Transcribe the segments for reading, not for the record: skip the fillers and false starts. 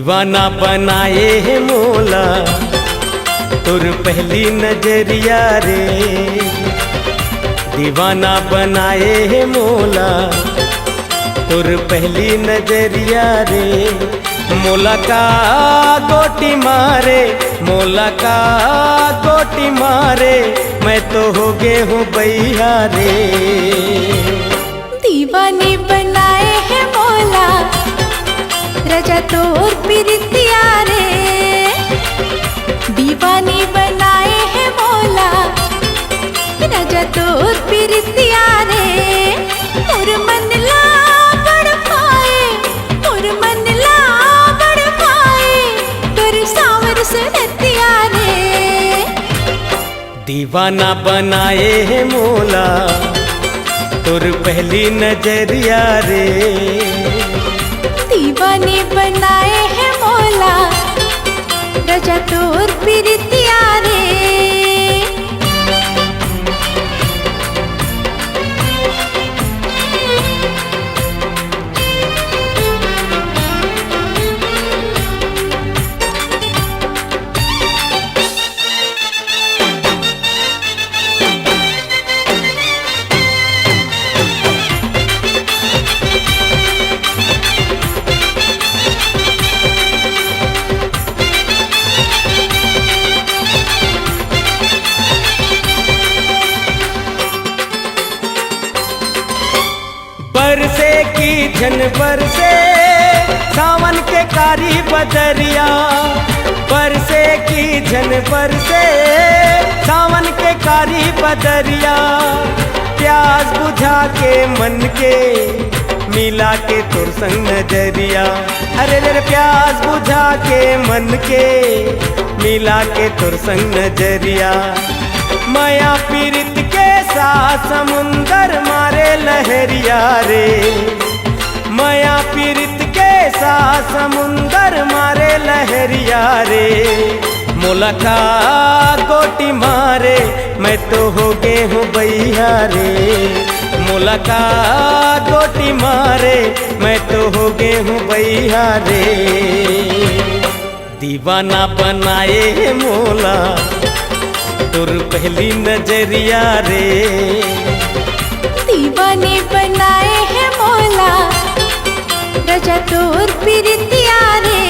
दीवाना बनाए है मौला तुर पहली नजरिया रे। दीवाना बनाए है मौला तुर पहली नजरिया रे। मौला का गोटी मारे, मौला का गोटी मारे, मैं तो हो गए हूँ बैया रे। दीवाने बनाए है मौला रजा तोर प्रीतिया रे। दीवानी बनाए है मौला रजा तोर प्रीतिया रे। मोर मन ला बड़ पाए, मोर मन ला बड़ पाए, तोर सावर सुरतिया रे। दीवाना बनाए है मौला तुर पहली नजरिया रे। दीवाने बनाए है मौला रजा तोर प्रीतिया रे। बरसे की झन बरसे सावन के कारी बदरिया। बरसे की झन बरसे सावन के कारी बदरिया। प्यास बुझा के मन के मिला के तुर संग नजरिया। अरे रे प्यास बुझा के मन के मिला के तुर संग नजरिया। माया पीरित के साथ समुंदर मारे लहरिया रे। माया पीरित के साथ समुंदर मारे लहरिया रे। मौला का गोटी मारे, मैं तो हो गए हूँ बैया रे। मौला का गोटी मारे, मैं तो हो गए हूँ बैया रे। दीवाना बनाए मौला तुर पहली नजरिया रे। दीवाने बनाए है मौला रजा तोर प्रीतिया रे।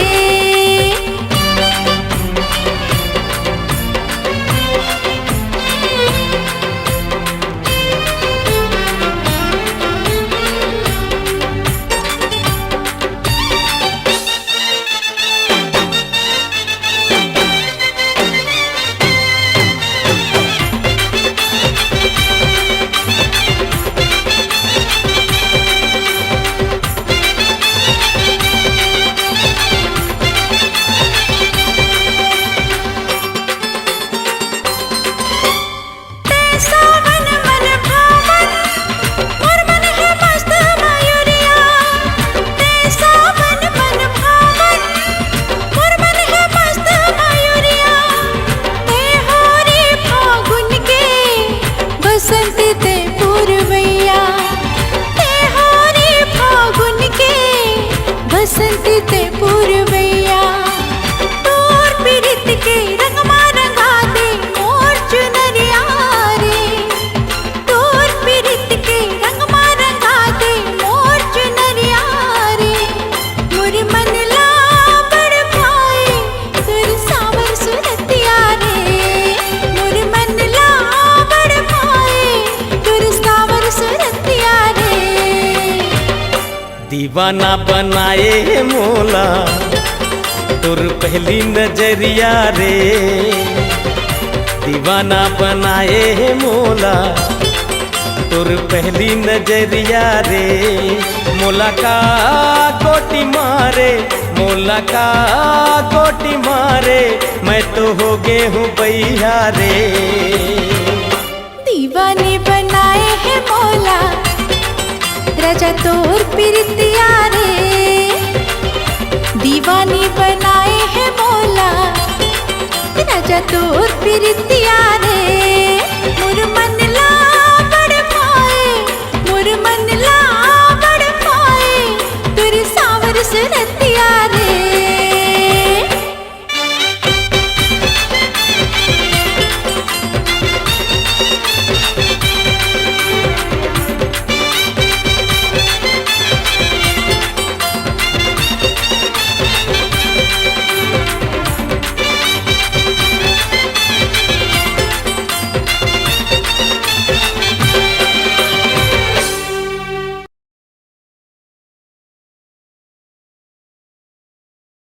बसंती ते पूर्वैया तोर पीड़ित के रंग रंगा दे मोर चुनरिया रे। तोर पीड़ित के रंग रंगा दे मोर चुनरिया रे। मोर मन ला बड़ पाए तुर सावर सुरतिया रे। मोर मन ला बड़ पाए तुर सावर सुरतिया रे। दीवाना बनाए मौला तुर पहली नजरिया रे। दीवाना बनाए मौला तुर पहली नजरिया रे। मौला का गोटी मारे, मौला का गोटी मारे, मैं तो हो गए हूँ बैया रे। दीवाने बनाए है मौला रजा तोर प्रीतिया रे। दीवानी बनाए है मौला रजा तोर प्रीतिया रे।